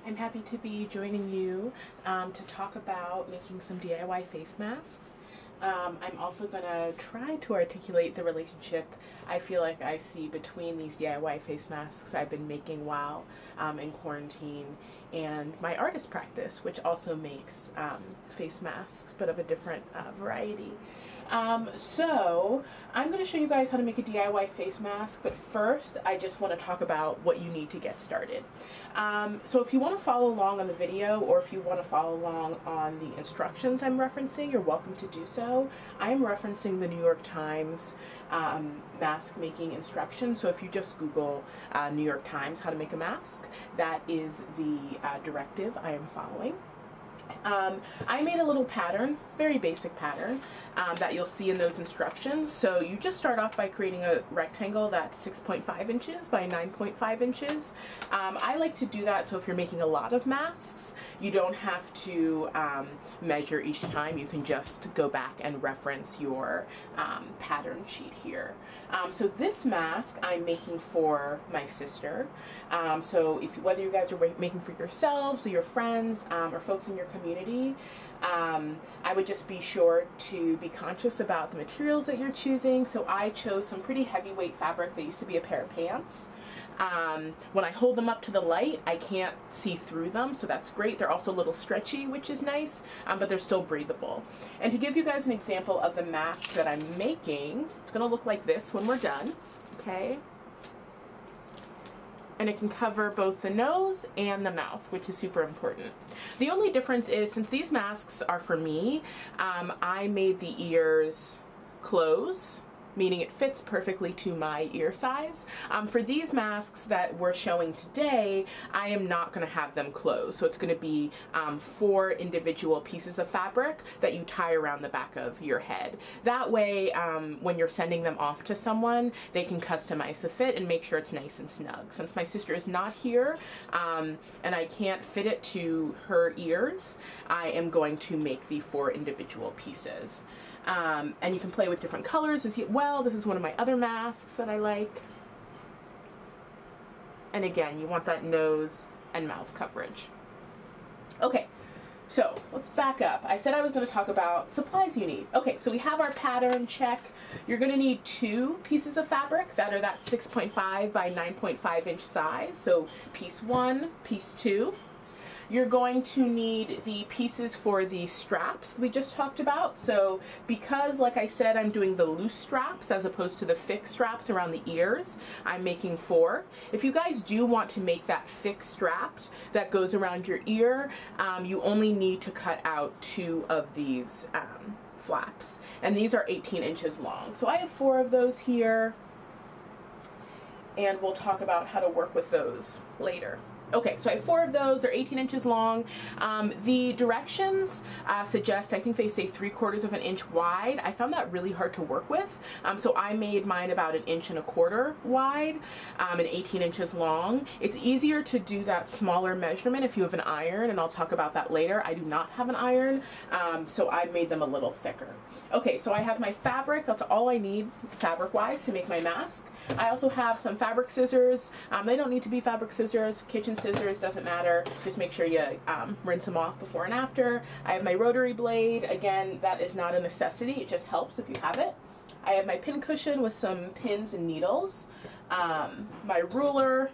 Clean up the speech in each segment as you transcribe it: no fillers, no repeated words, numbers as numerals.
I'm happy to be joining you to talk about making some DIY face masks. I'm also going to try to articulate the relationship I feel like I see between these DIY face masks I've been making while in quarantine and my artist practice, which also makes face masks but of a different variety. So I'm going to show you guys how to make a DIY face mask, but first I just want to talk about what you need to get started. So if you want to follow along on the video, or if you want to follow along on the instructions I'm referencing, you're welcome to do so. I am referencing the New York Times mask making instructions. So if you just Google New York Times how to make a mask, that is the directive I am following. I made a little pattern, very basic pattern, that you'll see in those instructions. So you just start off by creating a rectangle that's 6.5 inches by 9.5 inches. I like to do that so if you're making a lot of masks, you don't have to measure each time. You can just go back and reference your pattern sheet here. So this mask I'm making for my sister. So whether you guys are making for yourselves or your friends or folks in your community, I would just be sure to be conscious about the materials that you're choosing. So I chose some pretty heavyweight fabric that used to be a pair of pants. When I hold them up to the light, I can't see through them, so that's great. They're also a little stretchy, which is nice, but they're still breathable. And to give you guys an example of the mask that I'm making, it's gonna look like this when we're done, okay? And it can cover both the nose and the mouth, which is super important. The only difference is, since these masks are for me, I made the ears close, meaning it fits perfectly to my ear size. For these masks that we're showing today, I am not gonna have them close. So it's gonna be 4 individual pieces of fabric that you tie around the back of your head. That way, when you're sending them off to someone, they can customize the fit and make sure it's nice and snug. Since my sister is not here, and I can't fit it to her ears, I am going to make the 4 individual pieces. And you can play with different colors as well. This is one of my other masks that I like. And again, you want that nose and mouth coverage. Okay, so let's back up. I said I was going to talk about supplies you need. Okay, so we have our pattern, check. You're going to need 2 pieces of fabric that are that 6.5 by 9.5 inch size. So piece 1, piece 2. You're going to need the pieces for the straps we just talked about. So because, like I said, I'm doing the loose straps as opposed to the fixed straps around the ears, I'm making 4. If you guys do want to make that fixed strap that goes around your ear, you only need to cut out 2 of these flaps. And these are 18 inches long. So I have 4 of those here, and we'll talk about how to work with those later. Okay, so I have 4 of those. They're 18 inches long. The directions suggest, I think they say 3/4 of an inch wide. I found that really hard to work with. So I made mine about 1.25 inches wide and 18 inches long. It's easier to do that smaller measurement if you have an iron, and I'll talk about that later. I do not have an iron, so I made them a little thicker. Okay, so I have my fabric. That's all I need fabric-wise to make my mask. I also have some fabric scissors. They don't need to be fabric scissors. Kitchen scissors, doesn't matter. Just make sure you rinse them off before and after. I have my rotary blade. Again, that is not a necessity. It just helps if you have it. I have my pin cushion with some pins and needles. My ruler.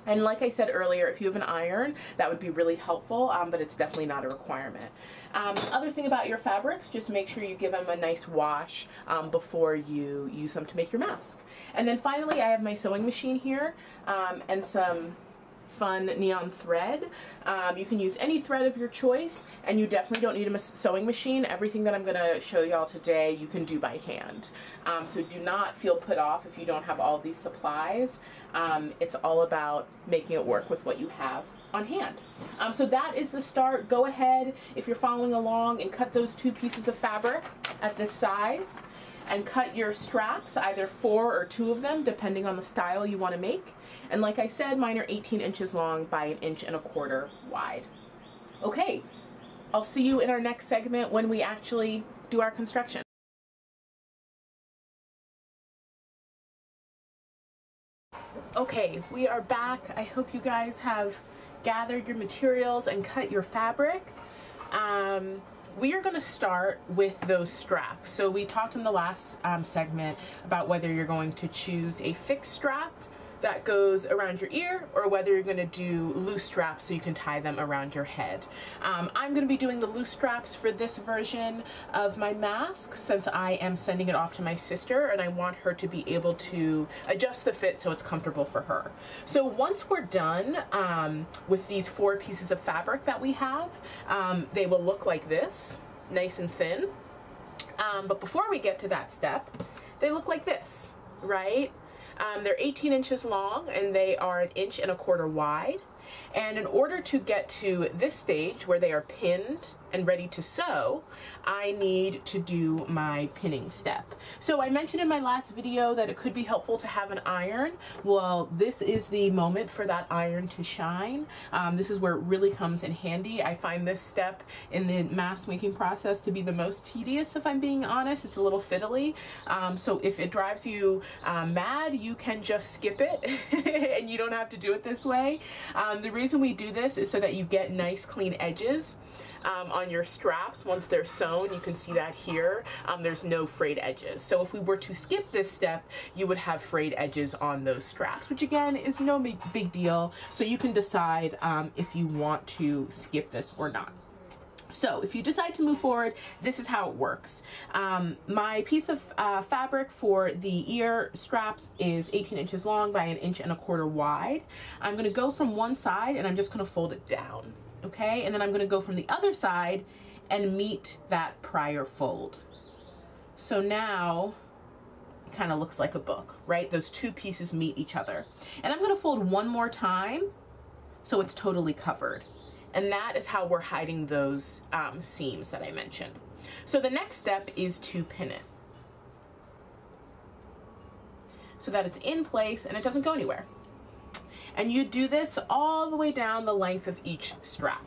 And like I said earlier, if you have an iron, that would be really helpful, but it's definitely not a requirement. The other thing about your fabrics, just make sure you give them a nice wash before you use them to make your mask. And then finally, I have my sewing machine here and some fun neon thread. You can use any thread of your choice, and you definitely don't need a sewing machine. Everything that I'm going to show y'all today you can do by hand. So do not feel put off if you don't have all these supplies. It's all about making it work with what you have on hand. So that is the start. Go ahead, if you're following along, and cut those 2 pieces of fabric at this size. And cut your straps, either 4 or 2 of them, depending on the style you want to make. And like I said, mine are 18 inches long by 1.25 inches wide. Okay, I'll see you in our next segment when we actually do our construction. Okay, we are back. I hope you guys have gathered your materials and cut your fabric, we are going to start with those straps. So we talked in the last segment about whether you're going to choose a fixed strap that goes around your ear or whether you're going to do loose straps so you can tie them around your head. I'm going to be doing the loose straps for this version of my mask since I am sending it off to my sister and I want her to be able to adjust the fit so it's comfortable for her. So once we're done with these 4 pieces of fabric that we have, they will look like this, nice and thin. But before we get to that step, they look like this, right? They're 18 inches long and they are 1.25 inches wide. And in order to get to this stage where they are pinned and ready to sew, I need to do my pinning step. So I mentioned in my last video that it could be helpful to have an iron. Well, this is the moment for that iron to shine. This is where it really comes in handy. I find this step in the mask making process to be the most tedious, if I'm being honest. It's a little fiddly. So if it drives you mad, you can just skip it and you don't have to do it this way. The reason we do this is so that you get nice clean edges on your straps. Once they're sewn, you can see that here, there's no frayed edges. So if we were to skip this step, you would have frayed edges on those straps, which again is no big deal. So you can decide if you want to skip this or not. So if you decide to move forward, this is how it works. My piece of fabric for the ear straps is 18 inches long by 1.25 inches wide. I'm going to go from one side and I'm just going to fold it down. Okay, and then I'm going to go from the other side and meet that prior fold. So now it kind of looks like a book, right? Those 2 pieces meet each other. And I'm going to fold one more time so it's totally covered. And that is how we're hiding those seams that I mentioned. So the next step is to pin it so that it's in place and it doesn't go anywhere. And you do this all the way down the length of each strap.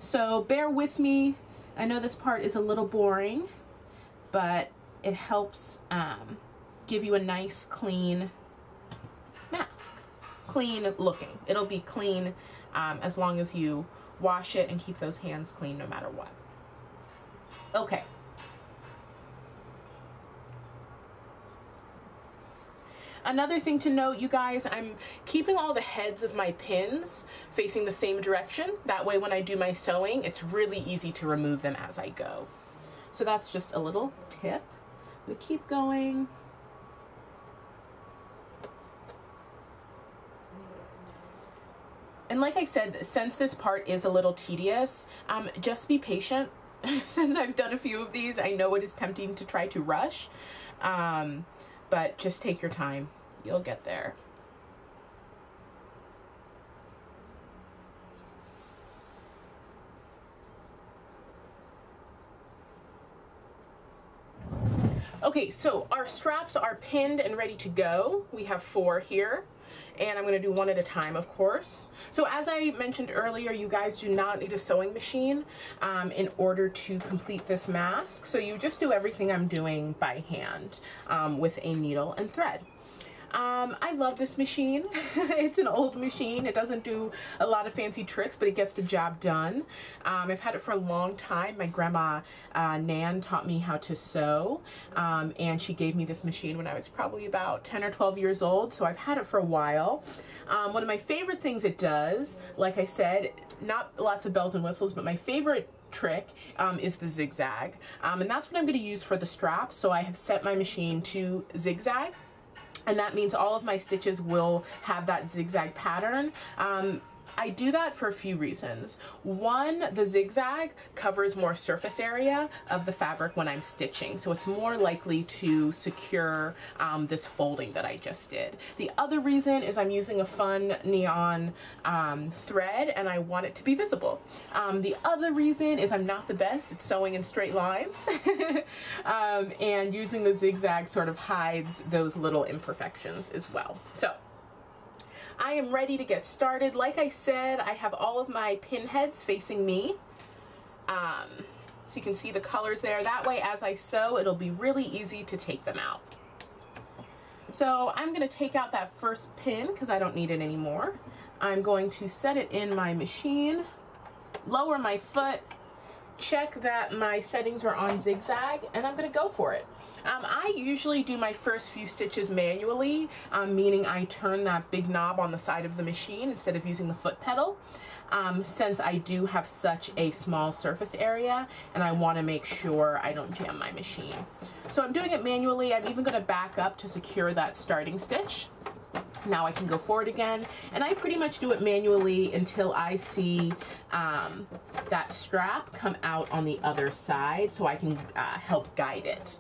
So bear with me. I know this part is a little boring, but it helps give you a nice clean mask. Clean looking. It'll be clean as long as you wash it and keep those hands clean no matter what. Okay. Another thing to note, you guys, I'm keeping all the heads of my pins facing the same direction. That way when I do my sewing, it's really easy to remove them as I go. So that's just a little tip. I'm gonna keep going. And like I said, since this part is a little tedious, just be patient. Since I've done a few of these, I know it is tempting to try to rush. But just take your time. You'll get there. Okay, so our straps are pinned and ready to go. We have 4 here. And I'm going to do one at a time, of course. So as I mentioned earlier, you guys do not need a sewing machine in order to complete this mask. So you just do everything I'm doing by hand with a needle and thread. I love this machine. It's an old machine. It doesn't do a lot of fancy tricks, but it gets the job done. I've had it for a long time. My grandma Nan taught me how to sew, and she gave me this machine when I was probably about 10 or 12 years old, so I've had it for a while. One of my favorite things it does, like I said, not lots of bells and whistles, but my favorite trick is the zigzag, and that's what I'm going to use for the straps. So I have set my machine to zigzag. And that means all of my stitches will have that zigzag pattern. I do that for a few reasons. One, the zigzag covers more surface area of the fabric when I'm stitching, so it's more likely to secure this folding that I just did. The other reason is I'm using a fun neon thread and I want it to be visible. The other reason is I'm not the best at sewing in straight lines and using the zigzag sort of hides those little imperfections as well. So I am ready to get started. Like I said, I have all of my pin heads facing me. So you can see the colors there. That way, as I sew, it'll be really easy to take them out. So I'm going to take out that first pin because I don't need it anymore. I'm going to set it in my machine, lower my foot, check that my settings are on zigzag, and I'm going to go for it. I usually do my first few stitches manually, meaning I turn that big knob on the side of the machine instead of using the foot pedal, since I do have such a small surface area and I want to make sure I don't jam my machine. So I'm doing it manually. I'm even going to back up to secure that starting stitch. Now I can go forward again, and I pretty much do it manually until I see that strap come out on the other side so I can help guide it.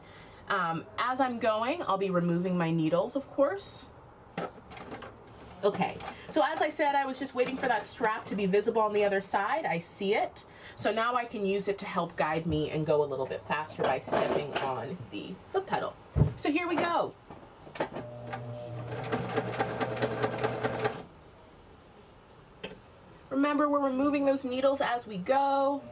As I'm going, I'll be removing my needles, of course. Okay, so as I said, I was just waiting for that strap to be visible on the other side. I see it. So now I can use it to help guide me and go a little bit faster by stepping on the foot pedal. So here we go. Remember, we're removing those needles as we go.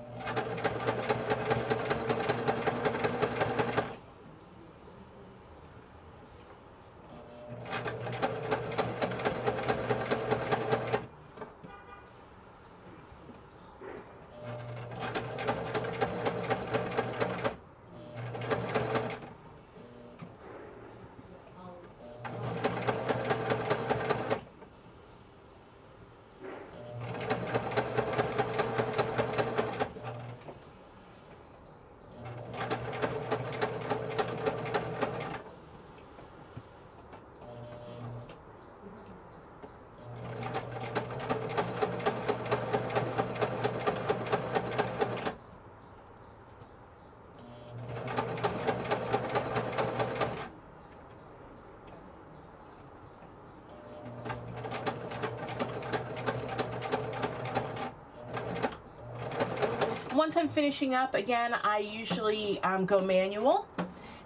Once I'm finishing up, again, I usually go manual,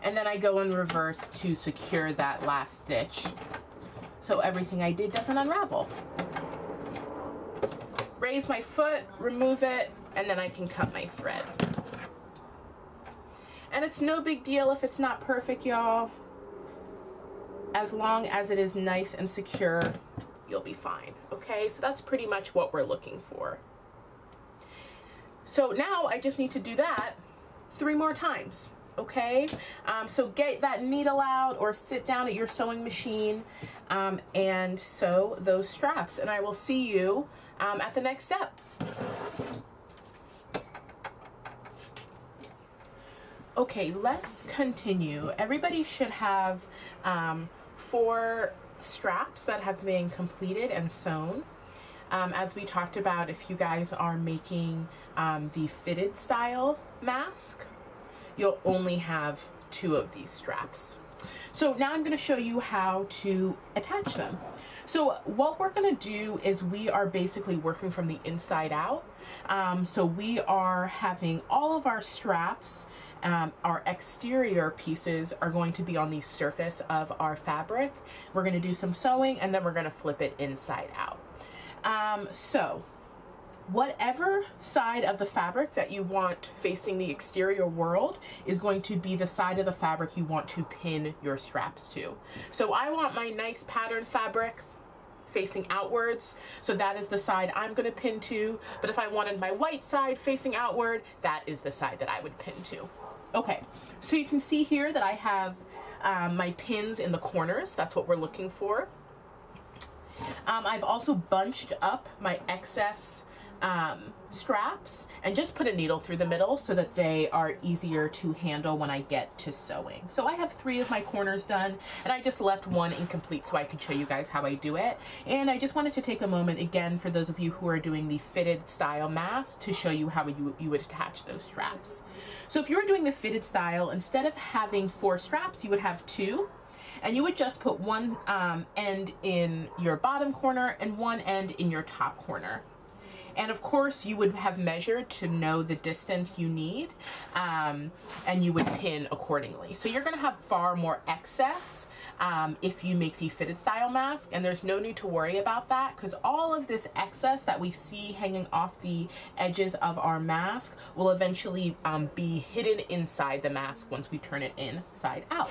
and then I go in reverse to secure that last stitch so everything I did doesn't unravel. Raise my foot, remove it, and then I can cut my thread. And it's no big deal if it's not perfect, y'all. As long as it is nice and secure, you'll be fine. Okay, so that's pretty much what we're looking for. So now I just need to do that 3 more times, okay? So get that needle out or sit down at your sewing machine and sew those straps. And I will see you at the next step. Okay, let's continue. Everybody should have 4 straps that have been completed and sewn. As we talked about, if you guys are making the fitted style mask, you'll only have 2 of these straps. So now I'm going to show you how to attach them. So what we're going to do is we are basically working from the inside out. So we are having all of our straps, our exterior pieces are going to be on the surface of our fabric. We're going to do some sewing and then we're going to flip it inside out. So whatever side of the fabric that you want facing the exterior world is going to be the side of the fabric you want to pin your straps to. So I want my nice pattern fabric facing outwards, so that is the side I'm going to pin to. But if I wanted my white side facing outward, that is the side that I would pin to. Okay, so you can see here that I have my pins in the corners. That's what we're looking for. I've also bunched up my excess straps and just put a needle through the middle so that they are easier to handle when I get to sewing. So I have 3 of my corners done, and I just left 1 incomplete so I could show you guys how I do it. And I just wanted to take a moment again for those of you who are doing the fitted style mask to show you how you would attach those straps. So if you were doing the fitted style, instead of having 4 straps, you would have 2. And you would just put one end in your bottom corner and one end in your top corner. And of course you would have measured to know the distance you need, and you would pin accordingly. So you're gonna have far more excess if you make the fitted style mask, and there's no need to worry about that because all of this excess that we see hanging off the edges of our mask will eventually be hidden inside the mask once we turn it inside out.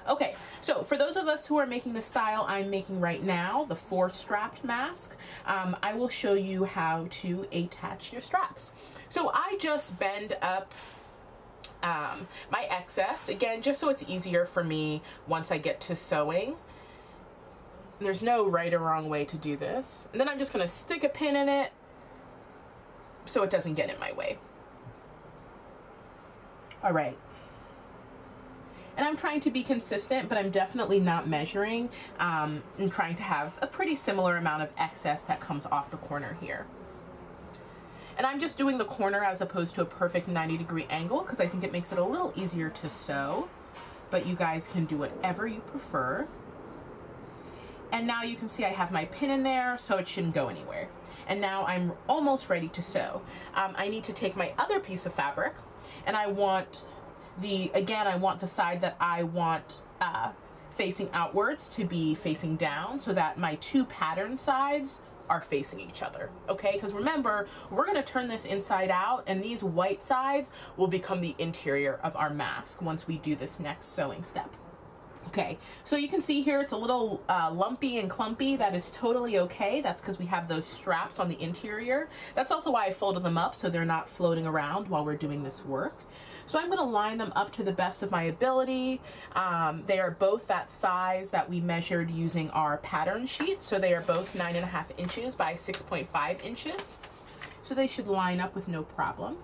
Okay, so for those of us who are making the style I'm making right now, the 4-strapped mask, I will show you how to attach your straps. So I just bend up my excess, again, just so it's easier for me once I get to sewing. There's no right or wrong way to do this. And then I'm just going to stick a pin in it so it doesn't get in my way. All right. And I'm trying to be consistent, but I'm definitely not measuring. I'm trying to have a pretty similar amount of excess that comes off the corner here. And I'm just doing the corner as opposed to a perfect 90-degree angle because I think it makes it a little easier to sew, but you guys can do whatever you prefer. And now you can see I have my pin in there, so it shouldn't go anywhere. And now I'm almost ready to sew. I need to take my other piece of fabric, and I want I want the side that I want facing outwards to be facing down so that my 2 pattern sides are facing each other, okay? Because remember, we're gonna turn this inside out, and these white sides will become the interior of our mask once we do this next sewing step. Okay, so you can see here it's a little lumpy and clumpy. That is totally okay. That's because we have those straps on the interior. That's also why I folded them up so they're not floating around while we're doing this work. So I'm going to line them up to the best of my ability. They are both that size that we measured using our pattern sheet. So they are both 9.5 inches by 6.5 inches. So they should line up with no problem.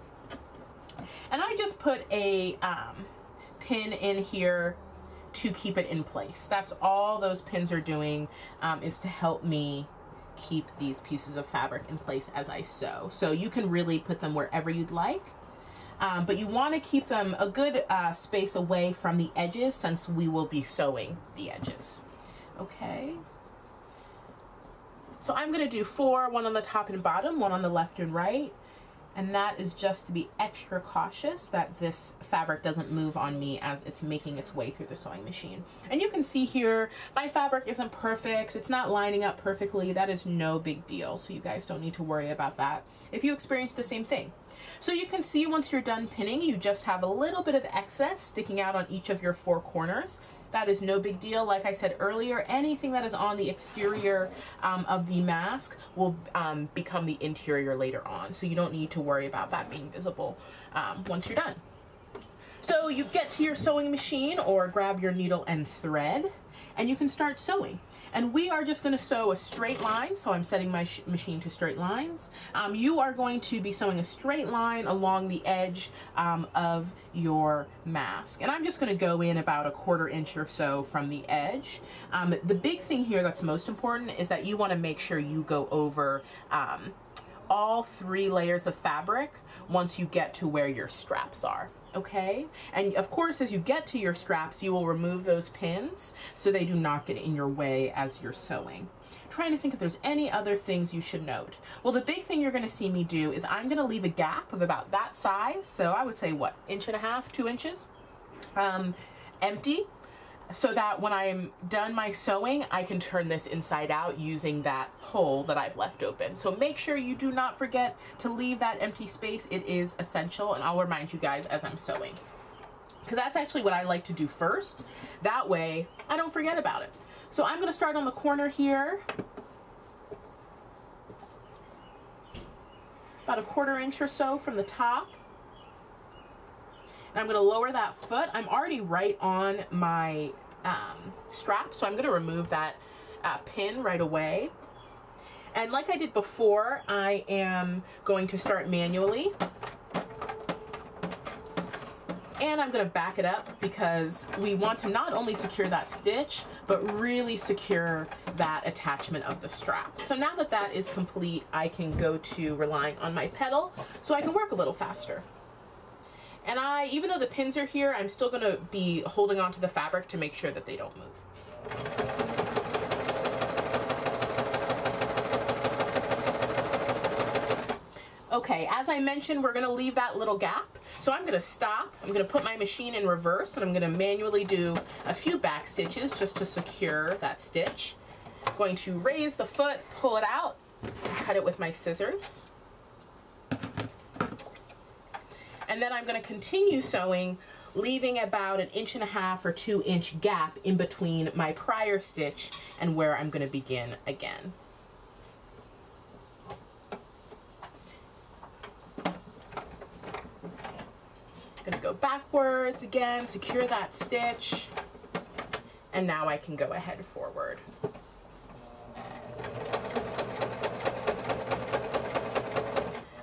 And I just put a pin in here to keep it in place. That's all those pins are doing, is to help me keep these pieces of fabric in place as I sew. So you can really put them wherever you'd like, but you want to keep them a good space away from the edges since we will be sewing the edges. Okay. So I'm going to do 4, one on the top and bottom, one on the left and right. And that is just to be extra cautious that this fabric doesn't move on me as it's making its way through the sewing machine. And you can see here, my fabric isn't perfect. It's not lining up perfectly. That is no big deal. So you guys don't need to worry about that if you experience the same thing. So you can see once you're done pinning, you just have a little bit of excess sticking out on each of your 4 corners. That is no big deal. Like I said earlier, anything that is on the exterior of the mask will become the interior later on. So you don't need to worry about that being visible once you're done. So you get to your sewing machine or grab your needle and thread and you can start sewing. And we are just going to sew a straight line. So I'm setting my machine to straight lines. You are going to be sewing a straight line along the edge of your mask. And I'm just going to go in about 1/4 inch or so from the edge. The big thing here that's most important is that you want to make sure you go over all 3 layers of fabric once you get to where your straps are. Okay, and of course as you get to your straps you will remove those pins so they do not get in your way as you're sewing. Trying to think if there's any other things you should note. Well, the big thing you're going to see me do is I'm going to leave a gap of about that size, so I would say what, 1.5 inches, 2 inches, empty, so that when I'm done my sewing, I can turn this inside out using that hole that I've left open. So make sure you do not forget to leave that empty space. It is essential, and I'll remind you guys as I'm sewing. Because that's actually what I like to do first. That way, I don't forget about it. So I'm going to start on the corner here. About 1/4 inch or so from the top. And I'm going to lower that foot. I'm already right on my strap, so I'm going to remove that pin right away. And like I did before, I am going to start manually. And I'm going to back it up because we want to not only secure that stitch, but really secure that attachment of the strap. So now that that is complete, I can go to relying on my pedal so I can work a little faster. And even though the pins are here, I'm still going to be holding onto the fabric to make sure that they don't move. Okay, as I mentioned, we're going to leave that little gap. So I'm going to stop. I'm going to put my machine in reverse, and I'm going to manually do a few back stitches just to secure that stitch. I'm going to raise the foot, pull it out, and cut it with my scissors. And then I'm going to continue sewing leaving about an 1.5 or 2 inch gap in between my prior stitch and where I'm going to begin again. I'm going to go backwards again, secure that stitch, and now I can go ahead forward.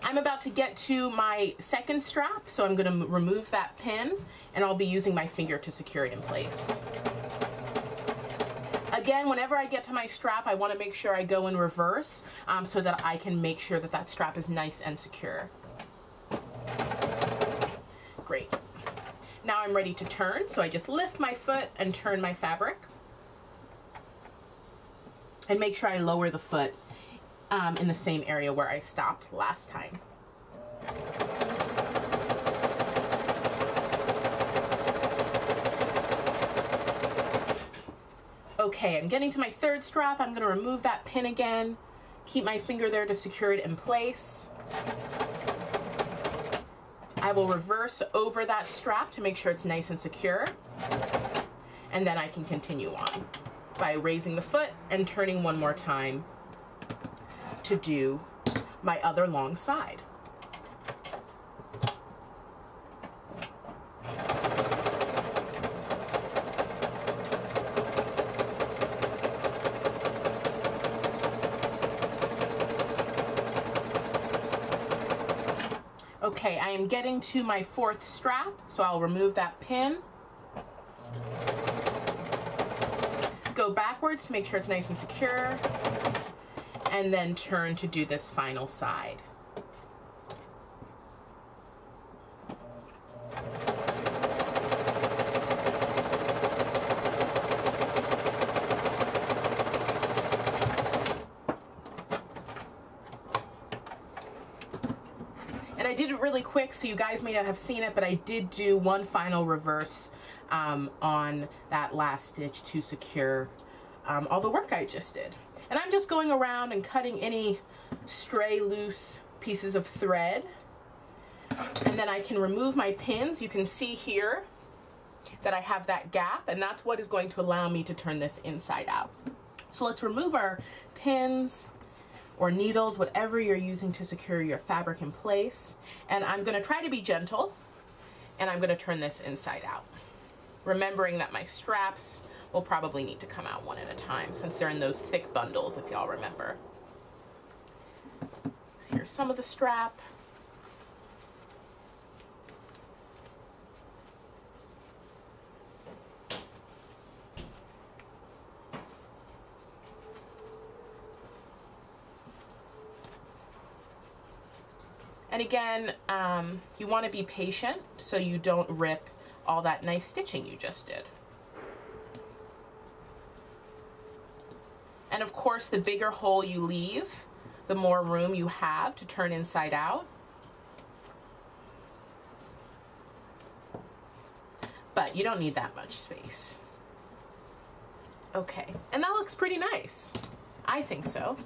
I'm about to get to my second strap, so I'm going to remove that pin, and I'll be using my finger to secure it in place. Again, whenever I get to my strap, I want to make sure I go in reverse so that I can make sure that that strap is nice and secure. Great. Now I'm ready to turn, so I just lift my foot and turn my fabric. And make sure I lower the foot in the same area where I stopped last time. Okay, I'm getting to my third strap. I'm going to remove that pin again, keep my finger there to secure it in place. I will reverse over that strap to make sure it's nice and secure, and then I can continue on by raising the foot and turning one more time to do my other long side. Okay, I am getting to my fourth strap, so I'll remove that pin. Go backwards to make sure it's nice and secure, and then turn to do this final side. And I did it really quick, so you guys may not have seen it, but I did do one final reverse on that last stitch to secure all the work I just did. And I'm just going around and cutting any stray loose pieces of thread. And then I can remove my pins. You can see here that I have that gap, and that's what is going to allow me to turn this inside out. So let's remove our pins or needles, whatever you're using to secure your fabric in place. And I'm going to try to be gentle, and I'm going to turn this inside out, remembering that my straps will probably need to come out one at a time since they're in those thick bundles, if y'all remember. Here's some of the strap. And again, you want to be patient so you don't rip all that nice stitching you just did. And of course, the bigger hole you leave, the more room you have to turn inside out. But you don't need that much space. Okay, and that looks pretty nice. I think so,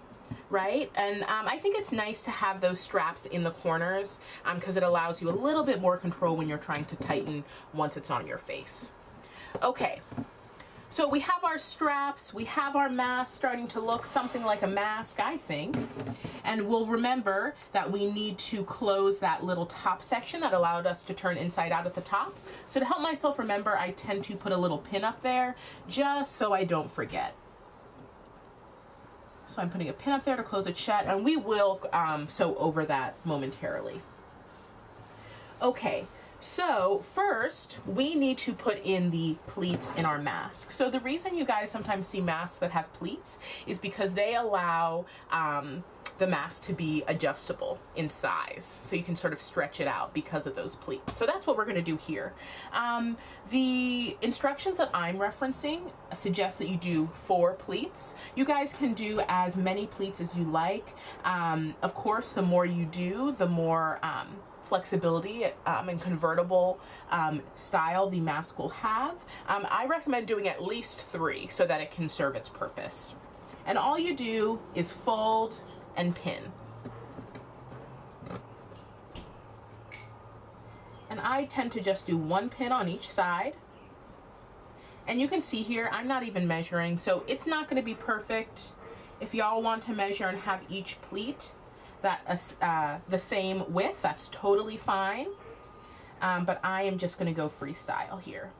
right? And I think it's nice to have those straps in the corners because it allows you a little bit more control when you're trying to tighten once it's on your face. Okay. So we have our straps, we have our mask starting to look something like a mask, I think. And we'll remember that we need to close that little top section that allowed us to turn inside out at the top. So to help myself remember, I tend to put a little pin up there just so I don't forget. So I'm putting a pin up there to close it shut, and we will sew over that momentarily. Okay. So first, we need to put in the pleats in our mask. So the reason you guys sometimes see masks that have pleats is because they allow the mask to be adjustable in size. So you can sort of stretch it out because of those pleats. So that's what we're going to do here. The instructions that I'm referencing suggest that you do 4 pleats. You guys can do as many pleats as you like. Of course, the more you do, the more flexibility and convertible style the mask will have. I recommend doing at least 3 so that it can serve its purpose. And all you do is fold and pin. And I tend to just do one pin on each side. And you can see here, I'm not even measuring, so it's not going to be perfect. If y'all want to measure and have each pleat that the same width, that's totally fine. But I am just going to go freestyle here.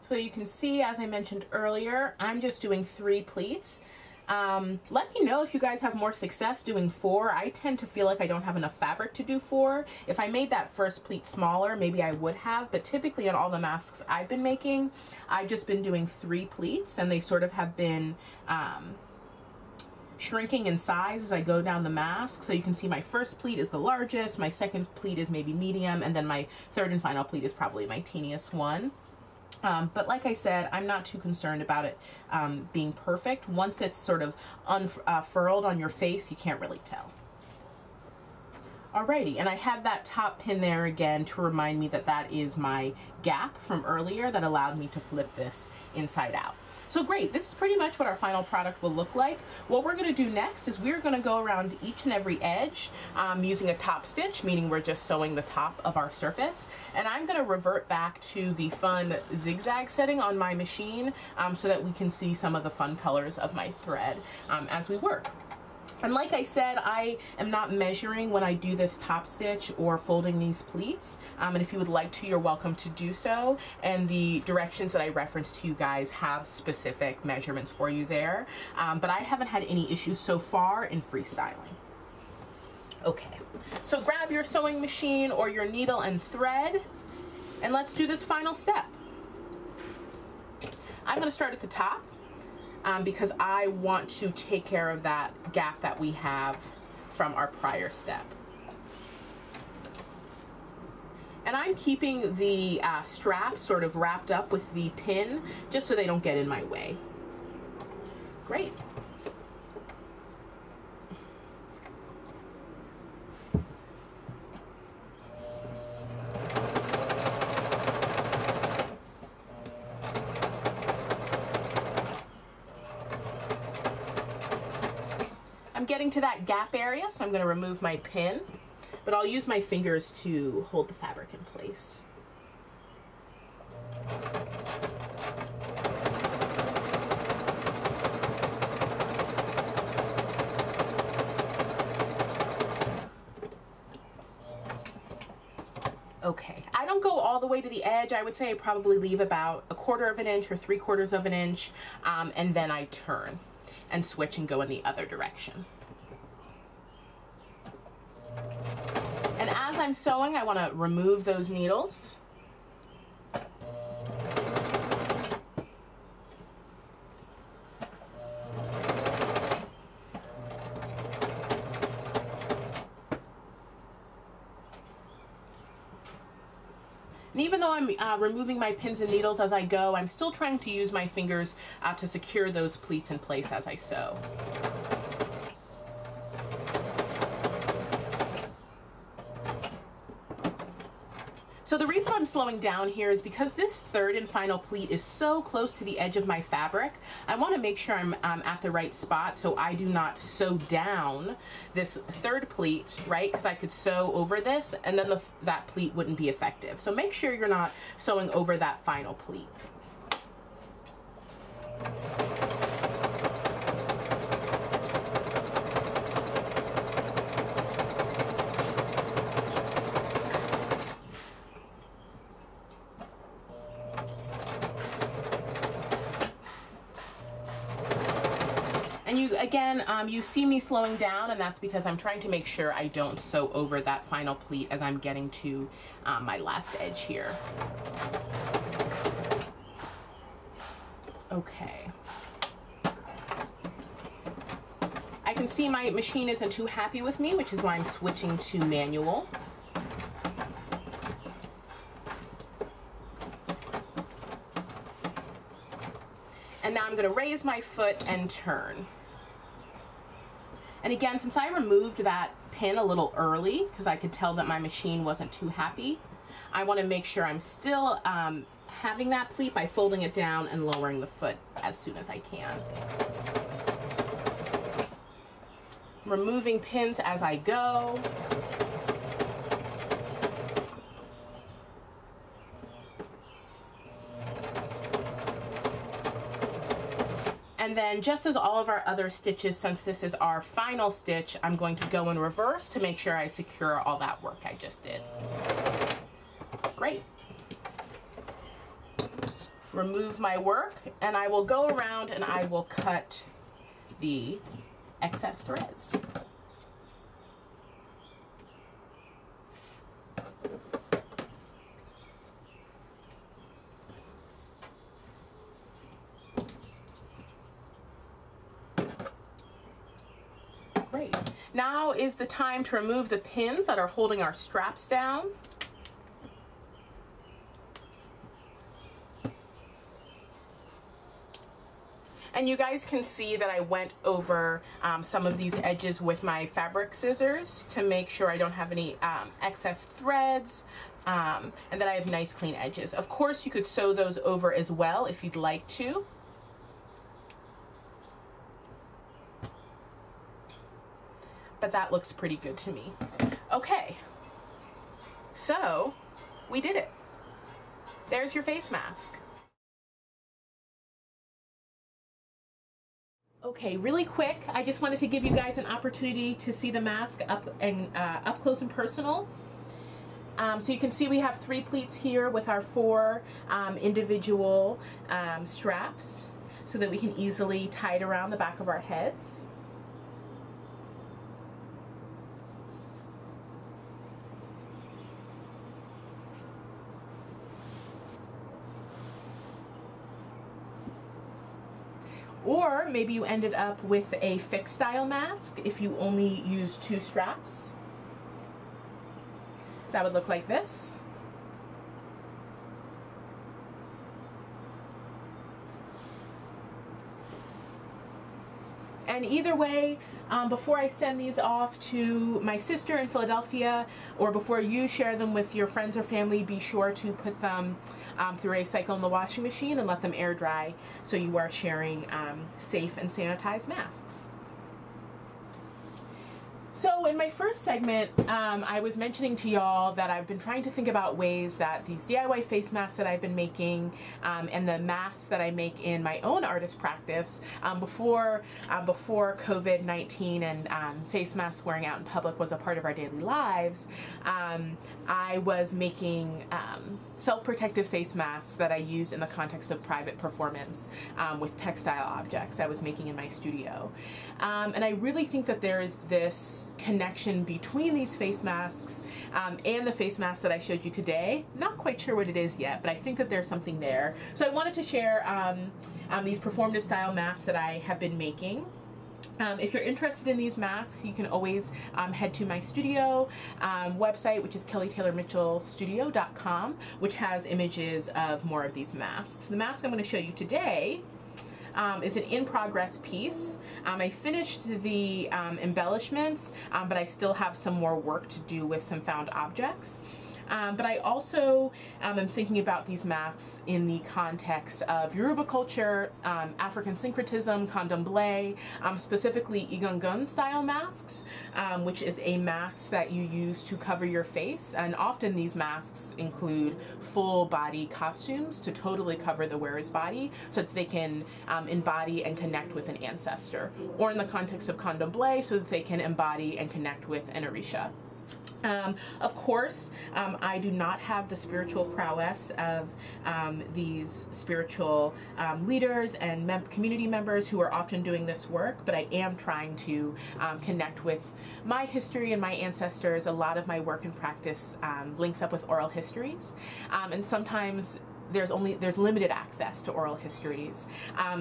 So you can see, as I mentioned earlier, I'm just doing 3 pleats. Let me know if you guys have more success doing 4. I tend to feel like I don't have enough fabric to do 4. If I made that first pleat smaller, maybe I would have, but typically on all the masks I've been making, I've just been doing 3 pleats, and they sort of have been shrinking in size as I go down the mask. So you can see my first pleat is the largest, my second pleat is maybe medium, and then my third and final pleat is probably my teeniest one. But like I said, I'm not too concerned about it being perfect. Once it's sort of unfurled on your face, you can't really tell. Alrighty, and I have that top pin there again to remind me that that is my gap from earlier that allowed me to flip this inside out. So great, this is pretty much what our final product will look like. What we're going to do next is we're going to go around each and every edge using a top stitch, meaning we're just sewing the top of our surface. And I'm going to revert back to the fun zigzag setting on my machine so that we can see some of the fun colors of my thread as we work. And like I said, I am not measuring when I do this top stitch or folding these pleats. And if you would like to, you're welcome to do so. And the directions that I referenced to you guys have specific measurements for you there. But I haven't had any issues so far in freestyling. Okay, so grab your sewing machine or your needle and thread, and let's do this final step. I'm going to start at the top. Because I want to take care of that gap that we have from our prior step. And I'm keeping the straps sort of wrapped up with the pin just so they don't get in my way. Great. I'm getting to that gap area, so I'm going to remove my pin, but I'll use my fingers to hold the fabric in place. Okay, I don't go all the way to the edge. I would say I probably leave about 1/4 of an inch or 3/4 of an inch, and then I turn and switch and go in the other direction. And as I'm sewing, I want to remove those needles. And even though I'm removing my pins and needles as I go, I'm still trying to use my fingers to secure those pleats in place as I sew. So the reason I'm slowing down here is because this third and final pleat is so close to the edge of my fabric. I want to make sure I'm at the right spot so I do not sew down this third pleat, right? Because I could sew over this and then that pleat wouldn't be effective. So make sure you're not sewing over that final pleat. And you see me slowing down, and that's because I'm trying to make sure I don't sew over that final pleat as I'm getting to my last edge here. Okay. I can see my machine isn't too happy with me, which is why I'm switching to manual. And now I'm going to raise my foot and turn. And again, since I removed that pin a little early, because I could tell that my machine wasn't too happy, I want to make sure I'm still having that pleat by folding it down and lowering the foot as soon as I can. Removing pins as I go. And then just as all of our other stitches, since this is our final stitch, I'm going to go in reverse to make sure I secure all that work I just did. Great. Remove my work, and I will go around and I will cut the excess threads. Great. Now is the time to remove the pins that are holding our straps down. And you guys can see that I went over some of these edges with my fabric scissors to make sure I don't have any excess threads and that I have nice clean edges. Of course, you could sew those over as well if you'd like to. But that looks pretty good to me. Okay, so we did it. There's your face mask. Okay, really quick, I just wanted to give you guys an opportunity to see the mask up close and personal. So you can see we have 3 pleats here with our 4 individual straps so that we can easily tie it around the back of our heads. Or maybe you ended up with a fixed style mask if you only use 2 straps. That would look like this. And either way, before I send these off to my sister in Philadelphia, or before you share them with your friends or family, be sure to put them through a cycle in the washing machine and let them air dry so you are sharing safe and sanitized masks. So in my first segment, I was mentioning to y'all that I've been trying to think about ways that these DIY face masks that I've been making and the masks that I make in my own artist practice before COVID-19 and face masks wearing out in public was a part of our daily lives, I was making self-protective face masks that I used in the context of private performance with textile objects I was making in my studio. And I really think that there is this connection between these face masks and the face mask that I showed you today. Not quite sure what it is yet, but I think that there's something there. So I wanted to share these performative style masks that I have been making. If you're interested in these masks, you can always head to my studio website, which is kellytaylormitchellstudio.com, which has images of more of these masks. The mask I'm going to show you today is an in-progress piece. I finished the embellishments, but I still have some more work to do with some found objects. But I also am thinking about these masks in the context of Yoruba culture, African syncretism, candomblé, specifically Egungun-style masks, which is a mask that you use to cover your face. And often these masks include full body costumes to totally cover the wearer's body so that they can embody and connect with an ancestor. Or in the context of candomblé, so that they can embody and connect with an orisha. Of course, I do not have the spiritual prowess of these spiritual leaders and community members who are often doing this work, but I am trying to connect with my history and my ancestors. A lot of my work and practice links up with oral histories, and sometimes there's limited access to oral histories.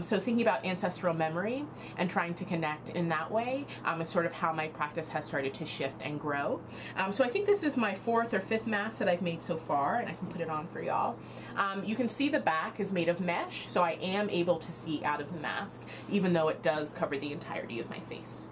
So thinking about ancestral memory and trying to connect in that way is sort of how my practice has started to shift and grow. So I think this is my 4th or 5th mask that I've made so far, and I can put it on for y'all. You can see the back is made of mesh, so I am able to see out of the mask, even though it does cover the entirety of my face.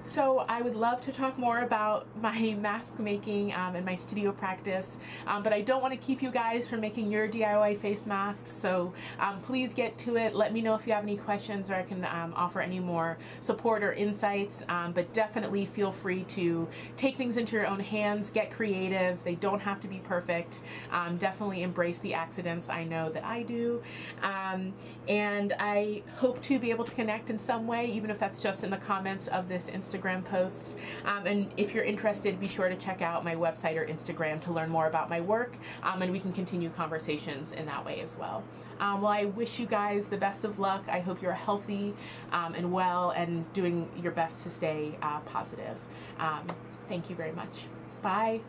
So I would love to talk more about my mask making and my studio practice, but I don't want to keep you guys from making your DIY face masks, so please get to it. Let me know if you have any questions, or I can offer any more support or insights, but definitely feel free to take things into your own hands, get creative. They don't have to be perfect. Definitely embrace the accidents. I know that I do. And I hope to be able to connect in some way, even if that's just in the comments of this Instagram post. And if you're interested, be sure to check out my website or Instagram to learn more about my work, and we can continue conversations in that way as well. Well, I wish you guys the best of luck. I hope you're healthy and well and doing your best to stay positive. Thank you very much. Bye.